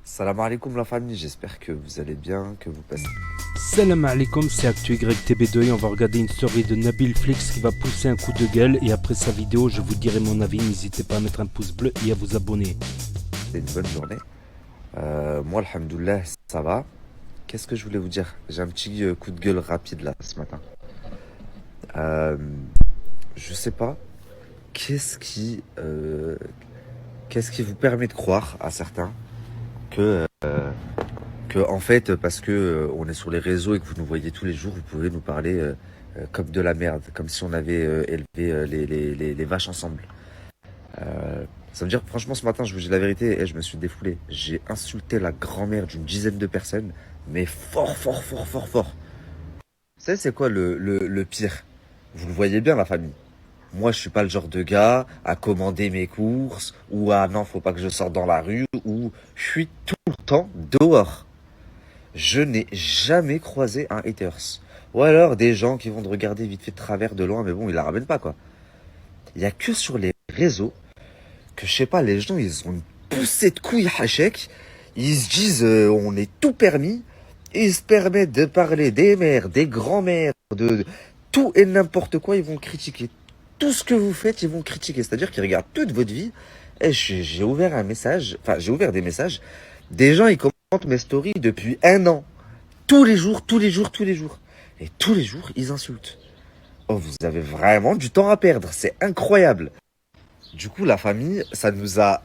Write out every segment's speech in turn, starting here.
Salam alaikum la famille, j'espère que vous allez bien, que vous passez. Salam alaikum, c'est ActuYTB2 et on va regarder une story de Nabil Flix qui va pousser un coup de gueule et après sa vidéo je vous dirai mon avis, n'hésitez pas à mettre un pouce bleu et à vous abonner. Une bonne journée. Moi, alhamdoulilah, ça va. Qu'est-ce que je voulais vous dire? J'ai un petit coup de gueule rapide là ce matin. Euh, je sais pas, qu'est-ce qui vous permet de croire à certains que, en fait, parce que on est sur les réseaux et que vous nous voyez tous les jours, vous pouvez nous parler comme de la merde, comme si on avait élevé les vaches ensemble. Ça veut dire, franchement, ce matin, je vous dis la vérité, et je me suis défoulé. J'ai insulté la grand-mère d'une dizaine de personnes, mais fort, fort, fort, fort, fort. Vous savez, c'est quoi le pire? Vous le voyez bien, la famille. Moi, je suis pas le genre de gars à commander mes courses, ou à non, faut pas que je sorte dans la rue, ou je suis tout le temps dehors. Je n'ai jamais croisé un haters. Ou alors des gens qui vont te regarder vite fait de travers de loin, mais bon, ils la ramènent pas, quoi. Il y a que sur les réseaux que, je sais pas, les gens, ils ont une poussée de couilles hachek. Ils se disent, on est tout permis. Ils se permettent de parler des mères, des grands-mères, de tout et n'importe quoi. Ils vont critiquer. Tout ce que vous faites, ils vont critiquer. C'est-à-dire qu'ils regardent toute votre vie. Et j'ai ouvert un message, enfin, j'ai ouvert des messages. Des gens, ils commentent mes stories depuis un an. Tous les jours, tous les jours, tous les jours. Et tous les jours, ils insultent. Oh, vous avez vraiment du temps à perdre. C'est incroyable. Du coup, la famille, ça nous a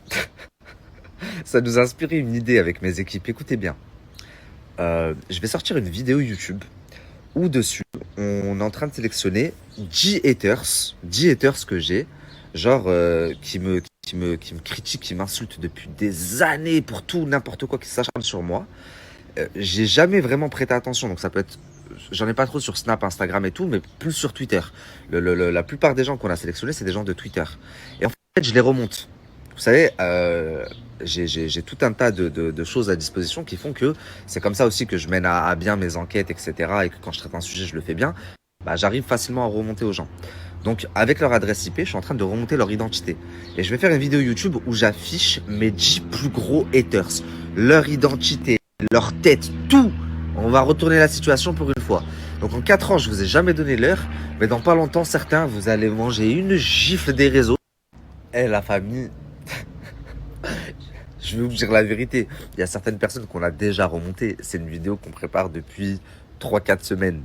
inspiré une idée avec mes équipes. Écoutez bien. Je vais sortir une vidéo YouTube où dessus, on est en train de sélectionner 10 haters que j'ai, genre qui me critiquent, qui m'insultent depuis des années pour tout, n'importe quoi, qui s'acharnent sur moi. J'ai jamais vraiment prêté attention, donc ça peut être, j'en ai pas trop sur Snap, Instagram et tout, mais plus sur Twitter. La plupart des gens qu'on a sélectionnés, c'est des gens de Twitter. Et en fait, je les remonte. Vous savez, j'ai tout un tas de choses à disposition qui font que c'est comme ça aussi que je mène à bien mes enquêtes, etc. Et que quand je traite un sujet, je le fais bien. Bah, j'arrive facilement à remonter aux gens. Donc, avec leur adresse IP, je suis en train de remonter leur identité. Et je vais faire une vidéo YouTube où j'affiche mes 10 plus gros haters. Leur identité, leur tête, tout. On va retourner la situation pour une fois. Donc, en 4 ans, je vous ai jamais donné l'heure. Mais dans pas longtemps, certains, vous allez manger une gifle des réseaux. Eh, la famille, je vais vous dire la vérité. Il y a certaines personnes qu'on a déjà remontées. C'est une vidéo qu'on prépare depuis 3 4 semaines.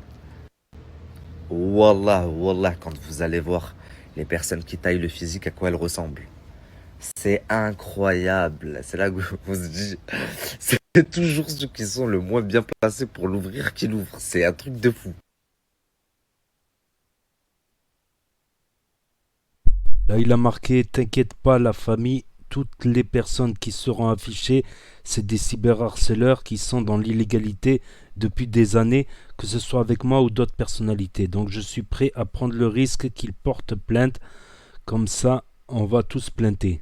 Wallah, wallah, quand vous allez voir les personnes qui taillent le physique, à quoi elles ressemblent. C'est incroyable. C'est là que vous se dites, c'est toujours ceux qui sont le moins bien placés pour l'ouvrir qui l'ouvrent. C'est un truc de fou. Là il a marqué t'inquiète pas la famille, toutes les personnes qui seront affichées, c'est des cyberharceleurs qui sont dans l'illégalité depuis des années, que ce soit avec moi ou d'autres personnalités. Donc je suis prêt à prendre le risque qu'ils portent plainte, comme ça on va tous plainter.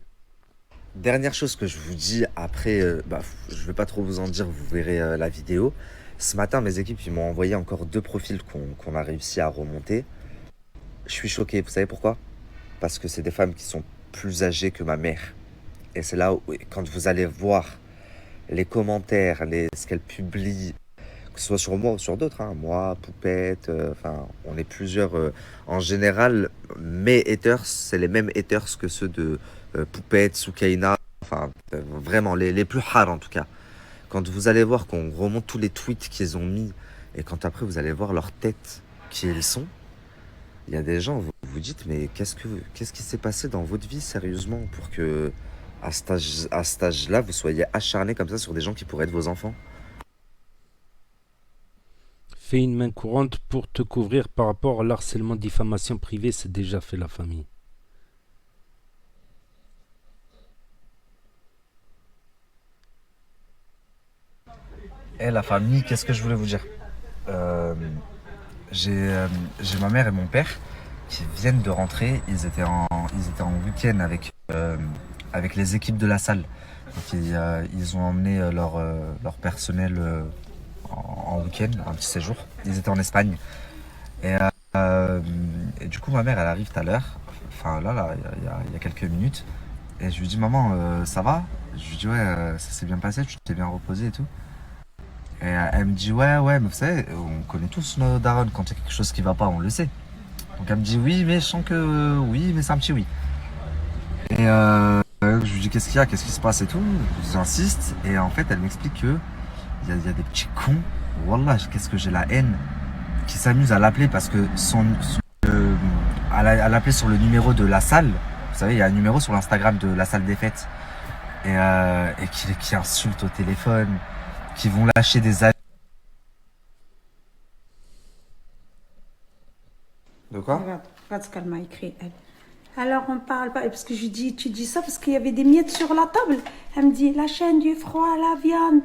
Dernière chose que je vous dis, après, je vais pas trop vous en dire, vous verrez la vidéo. Ce matin, mes équipes, ils m'ont envoyé encore 2 profils qu'on a réussi à remonter. Je suis choqué, vous savez pourquoi? Parce que c'est des femmes qui sont plus âgées que ma mère. Et c'est là où, quand vous allez voir les commentaires, ce qu'elles publient, que ce soit sur moi ou sur d'autres, hein, moi, Poupette, enfin, on est plusieurs. En général, mes haters, c'est les mêmes haters que ceux de Poupette, Soukaina, enfin, vraiment, les plus hard en tout cas. Quand vous allez voir qu'on remonte tous les tweets qu'ils ont mis, et quand après vous allez voir leur tête, qui ils sont, il y a des gens, vous vous dites, mais qu'est-ce qui s'est passé dans votre vie sérieusement pour que, à cet âge-là, vous soyez acharné comme ça sur des gens qui pourraient être vos enfants? Fais une main courante pour te couvrir par rapport à l'harcèlement diffamation privée, c'est déjà fait la famille. Eh la famille, qu'est-ce que je voulais vous dire? Euh, j'ai ma mère et mon père qui viennent de rentrer. Ils étaient en week-end avec les équipes de la salle. Donc, ils ont emmené leur personnel en week-end, un petit séjour. Ils étaient en Espagne. Et, et du coup, ma mère, elle arrive tout à l'heure. Enfin, là, il y a quelques minutes. Et je lui dis, maman, ça va? Je lui dis, ouais, ça s'est bien passé, tu t'es bien reposé et tout. Et elle me dit, ouais, ouais, mais vous savez, on connaît tous nos darons, quand il y a quelque chose qui va pas, on le sait. Donc elle me dit, oui, mais je sens que oui, mais c'est un petit oui. Et je lui dis, qu'est-ce qu'il y a, qu'est-ce qui se passe et tout. J'insiste, et en fait, elle m'explique que il y a des petits cons, wallah, qu'est-ce que j'ai la haine, qui s'amusent à l'appeler parce que à l'appeler sur le numéro de la salle. Vous savez, il y a un numéro sur l'Instagram de la salle des fêtes. Et qui insultent au téléphone, qui vont lâcher des avis. De quoi? Regarde ce qu'elle m'a écrit, elle. Alors on parle pas, parce que je dis, tu dis ça parce qu'il y avait des miettes sur la table. Elle me dit, la chaîne du froid, la viande,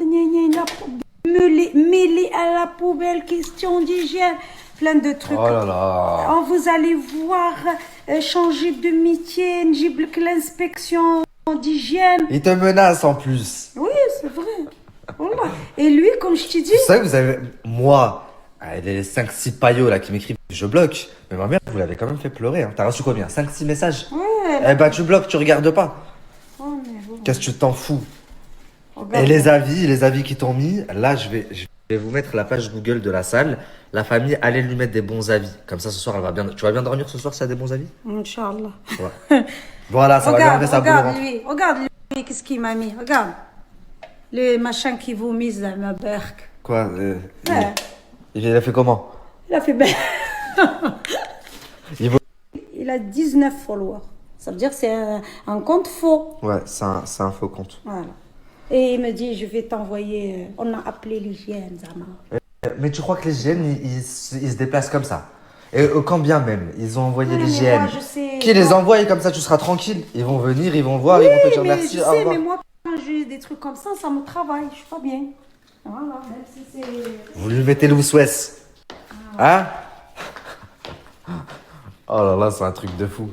mêlée à la poubelle, question d'hygiène, plein de trucs. Oh là là. Oh, vous allez voir, changer de métier, نجيب لك l'inspection d'hygiène. Il te menace en plus. Oui, c'est vrai. Voilà. Et lui, comme je t'ai dit, Vous savez, vous avez. Moi, les 5-6 paillots là qui m'écrivent, je bloque. Mais ma mère, vous l'avez quand même fait pleurer. Hein. T'as reçu combien? 5-6 messages? ouais, Eh ben, tu bloques, tu regardes pas. oh, mais bon. Qu'est-ce que tu t'en fous? Regarde. Et les avis qui t'ont mis, là, je vais vous mettre la page Google de la salle. La famille, allez lui mettre des bons avis. Comme ça, ce soir, elle va bien. Tu vas bien dormir ce soir si elle a des bons avis? Inch'Allah. Ouais. Voilà, ça va bien enlever sa boule au ventre. Regarde lui, qu'est-ce qu'il m'a mis, regarde. Les machins qui vomissent dans ma berque. Quoi Ouais. il a fait comment? Il a fait bien. Il vaut- Il a 19 followers. Ça veut dire que c'est un compte faux. Ouais, c'est un faux compte. Voilà. Et il me dit, je vais t'envoyer. On a appelé l'hygiène, Zama. Mais tu crois que les GN, ils se déplacent comme ça? Et quand bien même, ils ont envoyé Ouais, les mais GN. moi, je sais, Qui les moi- envoie et comme ça tu seras tranquille. Ils vont venir, ils vont voir, ils vont te dire mais merci. je au sais, revoir. mais moi, quand j'ai des trucs comme ça me travaille. Je suis pas bien. Voilà, même si c'est. Vous lui mettez le West. Hein? Oh là là, c'est un truc de fou.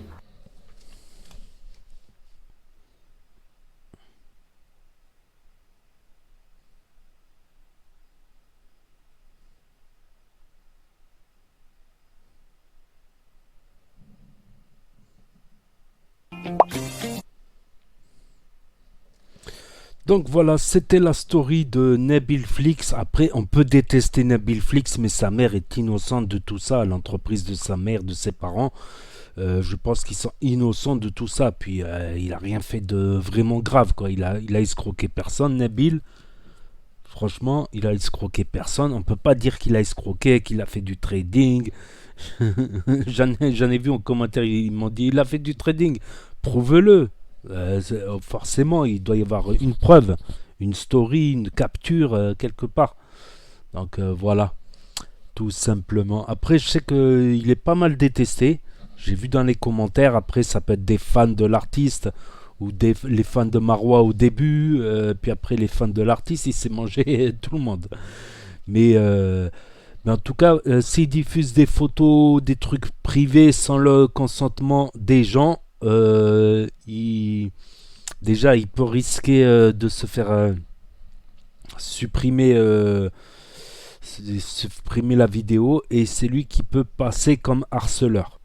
Donc voilà, c'était la story de Nabil Flix. Après, on peut détester Nabil Flix, mais sa mère est innocente de tout ça. L'entreprise de sa mère, de ses parents, je pense qu'ils sont innocents de tout ça. Puis il a rien fait de vraiment grave, quoi. Il a escroqué personne, Nabil. Franchement, il a escroqué personne. On peut pas dire qu'il a escroqué, qu'il a fait du trading. J'en ai vu en commentaire, ils m'ont dit il a fait du trading. Prouve-le. Forcément, il doit y avoir une preuve, une story, une capture quelque part. Donc voilà, tout simplement. Après, je sais qu'il est pas mal détesté. J'ai vu dans les commentaires, après, ça peut être des fans de l'artiste ou les fans de Marois au début, puis après les fans de l'artiste, il s'est mangé tout le monde. Mais en tout cas, s'il diffuse des photos, des trucs privés sans le consentement des gens, déjà, il peut risquer de se faire supprimer, supprimer la vidéo et c'est lui qui peut passer comme harceleur.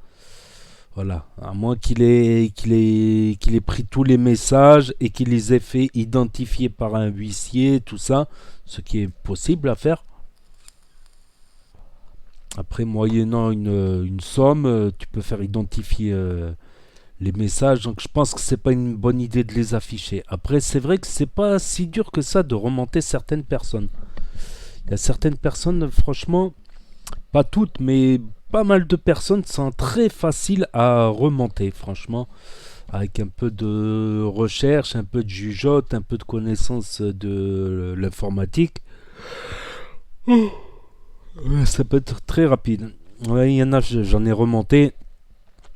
Voilà, à moins qu'il ait pris tous les messages et qu'il les ait fait identifier par un huissier, tout ça, ce qui est possible à faire. Après, moyennant une somme, tu peux faire identifier les messages. Donc, je pense que c'est pas une bonne idée de les afficher. Après, c'est vrai que c'est pas si dur que ça de remonter certaines personnes. Il y a certaines personnes, franchement, pas toutes, mais pas mal de personnes sont très faciles à remonter, franchement. Avec un peu de recherche, un peu de jugeote, un peu de connaissance de l'informatique. Ça peut être très rapide. Ouais, il y en a, j'en ai remonté.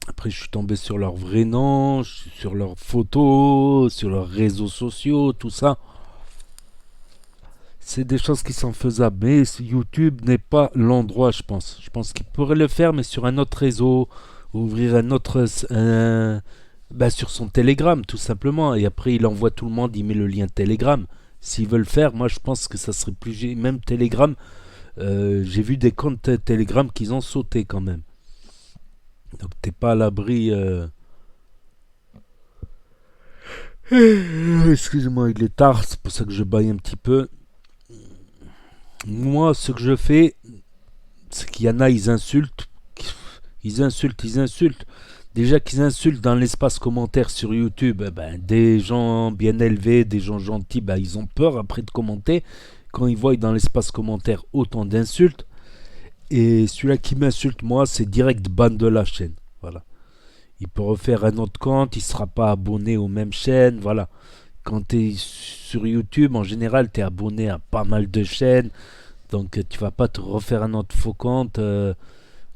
Après, je suis tombé sur leur vrai nom, sur leurs photos, sur leurs réseaux sociaux, tout ça. C'est des choses qui sont faisables. Mais YouTube n'est pas l'endroit, je pense. Je pense qu'il pourrait le faire, mais sur un autre réseau. Ouvrir un autre... sur son Telegram, tout simplement. Et après, il envoie tout le monde, il met le lien Telegram. S'ils veulent faire, moi, je pense que ça serait plus... Même Telegram... j'ai vu des comptes Telegram qu'ils ont sauté quand même. Donc t'es pas à l'abri Excusez-moi, il est tard, c'est pour ça que je baille un petit peu. Moi, ce que je fais, c'est qu'il y en a, ils insultent. Ils insultent. Déjà qu'ils insultent dans l'espace commentaire sur YouTube, des gens bien élevés, des gens gentils, ils ont peur après de commenter. Quand ils voient dans l'espace commentaire autant d'insultes. Et celui-là qui m'insulte, moi, c'est direct ban de la chaîne. Voilà. Il peut refaire un autre compte, il ne sera pas abonné aux mêmes chaînes. Voilà. Quand tu es sur YouTube, en général, tu es abonné à pas mal de chaînes. Donc, tu vas pas te refaire un autre faux compte. Ce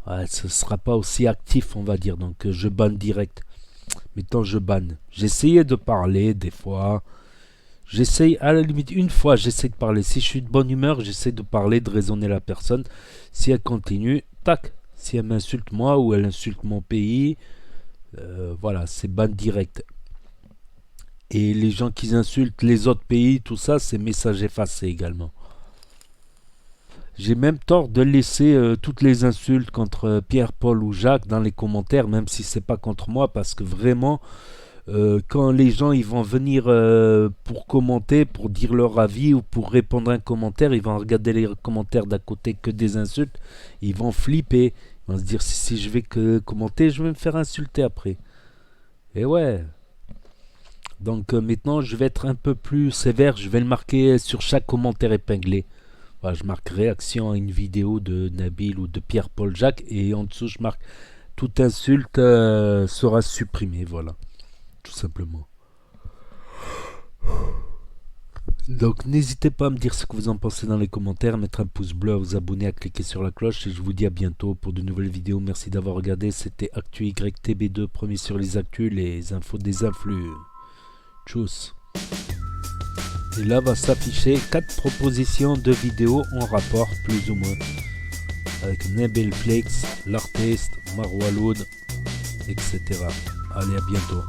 ne sera pas aussi actif, on va dire. Donc, je banne direct. Maintenant, je banne. J'essayais de parler des fois. J'essaye, à la limite, une fois, j'essaie de parler. Si je suis de bonne humeur, j'essaie de parler, de raisonner la personne. Si elle continue, tac. Si elle m'insulte moi ou elle insulte mon pays, voilà, c'est ban direct. Et les gens qui insultent les autres pays, tout ça, c'est message effacé également. J'ai même tort de laisser toutes les insultes contre Pierre, Paul ou Jacques dans les commentaires, même si c'est pas contre moi, parce que vraiment, quand les gens ils vont venir pour commenter, pour dire leur avis ou pour répondre à un commentaire, ils vont regarder les commentaires d'à côté que des insultes, ils vont flipper, ils vont se dire si je vais que commenter, je vais me faire insulter après. Et ouais. Donc maintenant, je vais être un peu plus sévère, je vais le marquer sur chaque commentaire épinglé. Voilà, je marque réaction à une vidéo de Nabil ou de Pierre-Paul Jacques et en dessous je marque toute insulte sera supprimée, voilà, tout simplement. Donc n'hésitez pas à me dire ce que vous en pensez dans les commentaires, mettre un pouce bleu, à vous abonner, à cliquer sur la cloche et je vous dis à bientôt pour de nouvelles vidéos. Merci d'avoir regardé, c'était ActuYTB2, premier sur les actus, les infos des influx. Tchuss. Et là va s'afficher 4 propositions de vidéos en rapport plus ou moins avec Nabil Flex, l'artiste, Marwaloud, etc. Allez, à bientôt.